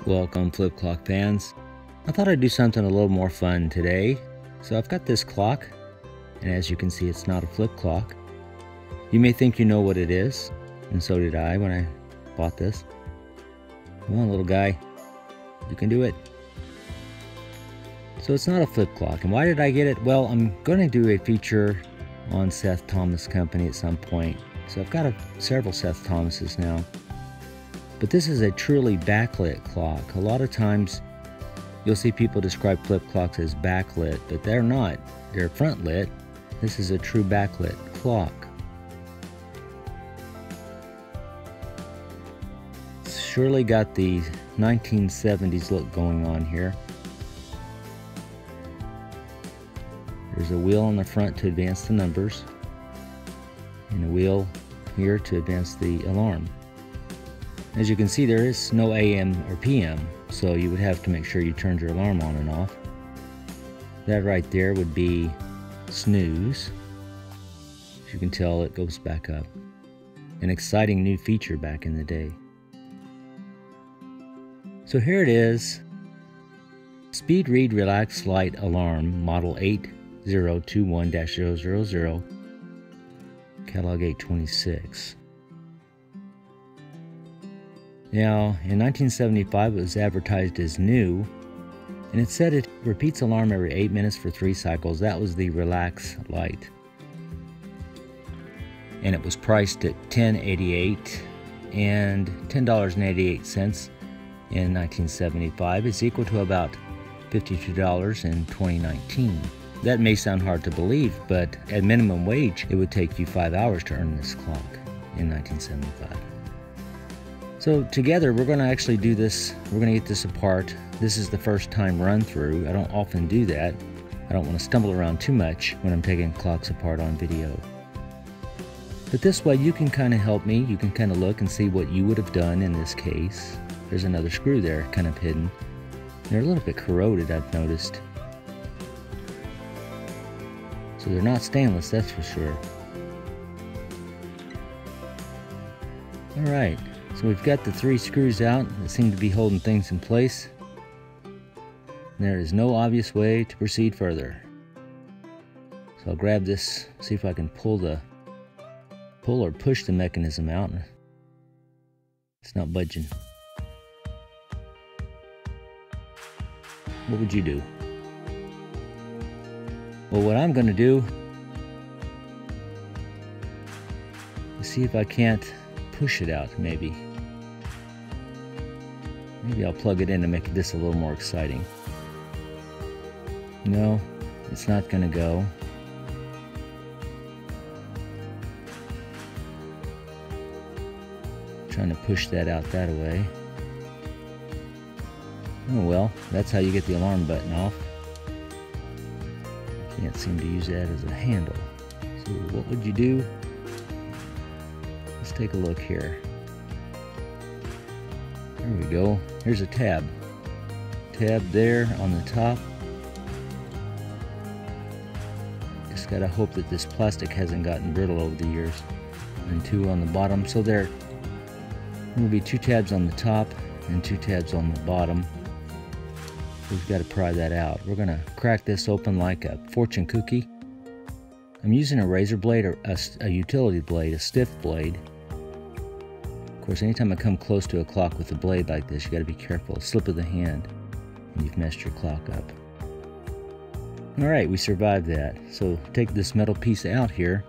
Welcome, Flip Clock fans. I thought I'd do something a little more fun today. So I've got this clock, and as you can see, it's not a flip clock. You may think you know what it is, and so did I when I bought this. Come on, little guy, you can do it. So it's not a flip clock, and why did I get it? Well, I'm going to do a feature on Seth Thomas Company at some point. So I've got several Seth Thomases now. But this is a truly backlit clock. A lot of times you'll see people describe flip clocks as backlit, but they're not. They're front lit. This is a true backlit clock. It's surely got the 1970s look going on here. There's a wheel on the front to advance the numbers, and a wheel here to advance the alarm. As you can see, there is no AM or PM, so you would have to make sure you turned your alarm on and off. That right there would be snooze. As you can tell, it goes back up. An exciting new feature back in the day. So here it is. Speed Read Relax Light Alarm Model 8021-000, Catalog 826. Now, in 1975, it was advertised as new, and it said it repeats alarm every 8 minutes for 3 cycles. That was the Relax Light. And it was priced at $10.88 and $10.88 in 1975. It's equal to about $52 in 2019. That may sound hard to believe, but at minimum wage, it would take you 5 hours to earn this clock in 1975. So together we're going to actually do this. We're going to get this apart. This is the first time run through. I don't often do that. I don't want to stumble around too much when I'm taking clocks apart on video. But this way you can kind of help me. You can kind of look and see what you would have done in this case. There's another screw there kind of hidden. They're a little bit corroded, I've noticed. So they're not stainless, that's for sure. Alright. So we've got the 3 screws out that seem to be holding things in place. There is no obvious way to proceed further. So I'll grab this, see if I can pull or push the mechanism out. It's not budging. What would you do? Well, what I'm going to do is see if I can't push it out, maybe. Maybe I'll plug it in to make this a little more exciting. No, it's not going to go. Trying to push that out that way. Oh well, that's how you get the alarm button off. Can't seem to use that as a handle. So what would you do? Let's take a look here. There we go. Here's a tab. Tab there on the top. Just gotta hope that this plastic hasn't gotten brittle over the years. And 2 on the bottom. So there will be 2 tabs on the top and 2 tabs on the bottom. We've got to pry that out. We're gonna crack this open like a fortune cookie. I'm using a razor blade or a utility blade, a stiff blade. Of course, anytime I come close to a clock with a blade like this, you got to be careful. Slip of the hand, and you've messed your clock up. All right, we survived that. So take this metal piece out here.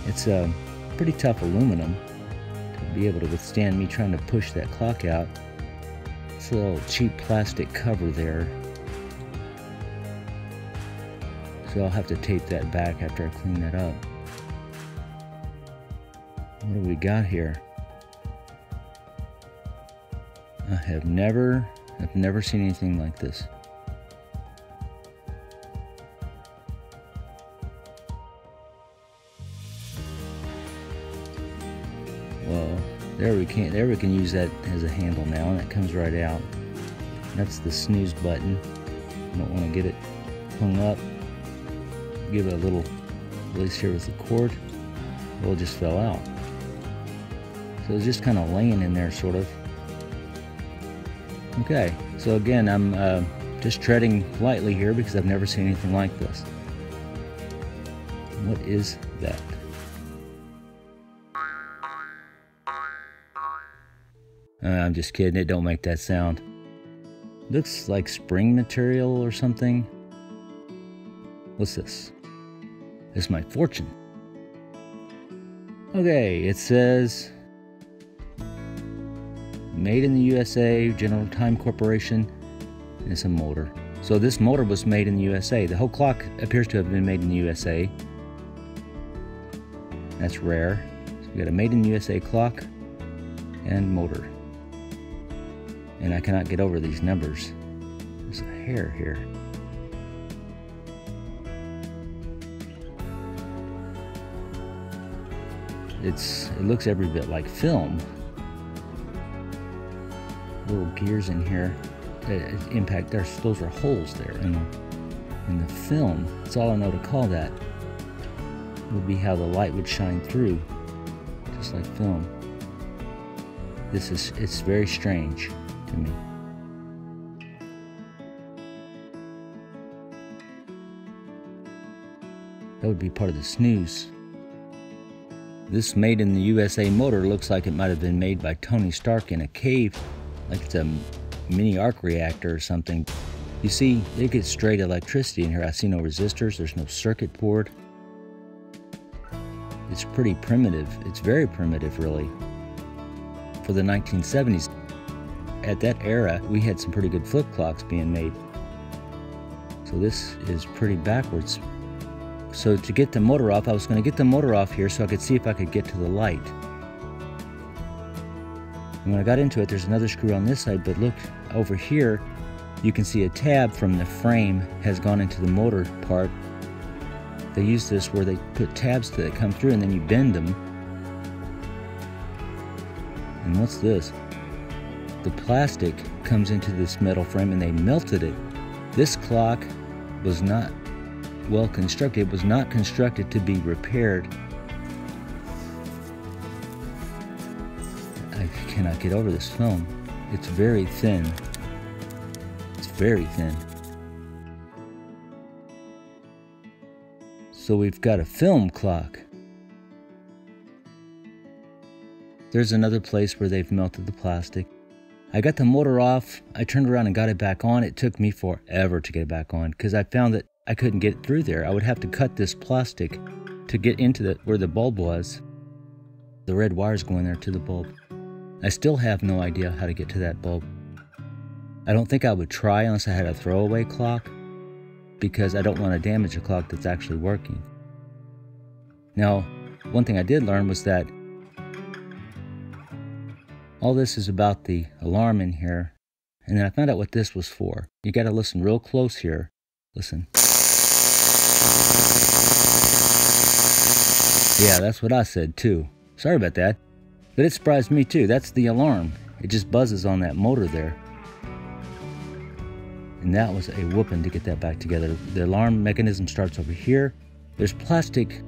It's a pretty tough aluminum to be able to withstand me trying to push that clock out. It's a little cheap plastic cover there. So I'll have to tape that back after I clean that up. What do we got here? I've never seen anything like this. Well, there we can use that as a handle now, and it comes right out. That's the snooze button. You don't want to get it hung up. Give it a little release here with the cord. Well, it just fell out. So it's just kind of laying in there, sort of. Okay, so again, I'm just treading lightly here because I've never seen anything like this. What is that? I'm just kidding, it don't make that sound. Looks like spring material or something. What's this? It's my fortune. Okay, it says made in the USA, General Time Corporation, and it's a motor. So this motor was made in the USA. The whole clock appears to have been made in the USA. That's rare. So we got a made in the USA clock and motor. And I cannot get over these numbers. There's a hair here. It looks every bit like film. Little gears in here that impact. Those are holes there in the film. That's all I know to call that. Would be how the light would shine through, just like film. It's very strange to me. That would be part of the snooze. This made in the USA motor looks like it might have been made by Tony Stark in a cave, like it's a mini arc reactor or something. You see, they get straight electricity in here. I see no resistors, there's no circuit board. It's pretty primitive. It's very primitive, really. For the 1970s, at that era, we had some pretty good flip clocks being made. So this is pretty backwards. So to get the motor off, I was going to get the motor off here so I could see if I could get to the light. And when I got into it, there's another screw on this side, but look over here, you can see a tab from the frame has gone into the motor part. They use this where they put tabs that come through and then you bend them. And what's this? The plastic comes into this metal frame and they melted it. This clock was not well constructed. It was not constructed to be repaired. I cannot get over this film. It's very thin. It's very thin. So we've got a film clock. There's another place where they've melted the plastic. I got the motor off. I turned around and got it back on. It took me forever to get it back on because I found that I couldn't get it through there. I would have to cut this plastic to get into where the bulb was. The red wires going there to the bulb. I still have no idea how to get to that bulb. I don't think I would try unless I had a throwaway clock because I don't want to damage a clock that's actually working. Now, one thing I did learn was that all this is about the alarm in here, and then I found out what this was for. You got to listen real close here. Listen. Yeah, that's what I said too. Sorry about that. But it surprised me too. That's the alarm. It just buzzes on that motor there. And that was a whooping to get that back together. The alarm mechanism starts over here. There's plastic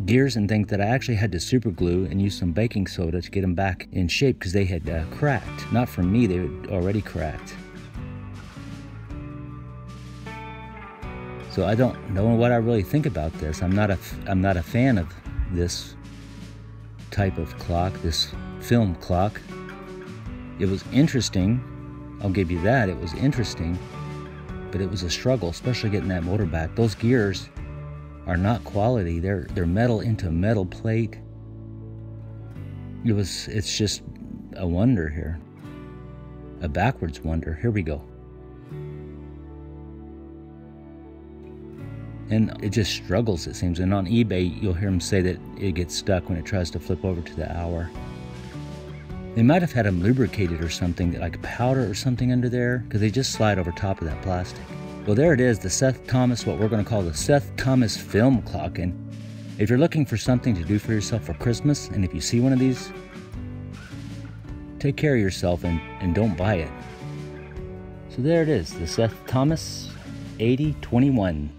gears and things that I actually had to super glue and use some baking soda to get them back in shape because they had cracked. Not from me, they had already cracked. So I don't know what I really think about this. I'm not a fan of this type of clock, this film clock. It was interesting. I'll give you that. It was interesting, but it was a struggle, especially getting that motor back. Those gears are not quality. They're metal into metal plate. It's just a wonder here. A backwards wonder. Here we go. And it just struggles, it seems. And on eBay, you'll hear them say that it gets stuck when it tries to flip over to the hour. They might have had them lubricated or something, like powder or something under there, because they just slide over top of that plastic. Well, there it is, the Seth Thomas, what we're going to call the Seth Thomas film clock. And if you're looking for something to do for yourself for Christmas, and if you see one of these, take care of yourself and don't buy it. So there it is, the Seth Thomas 8021.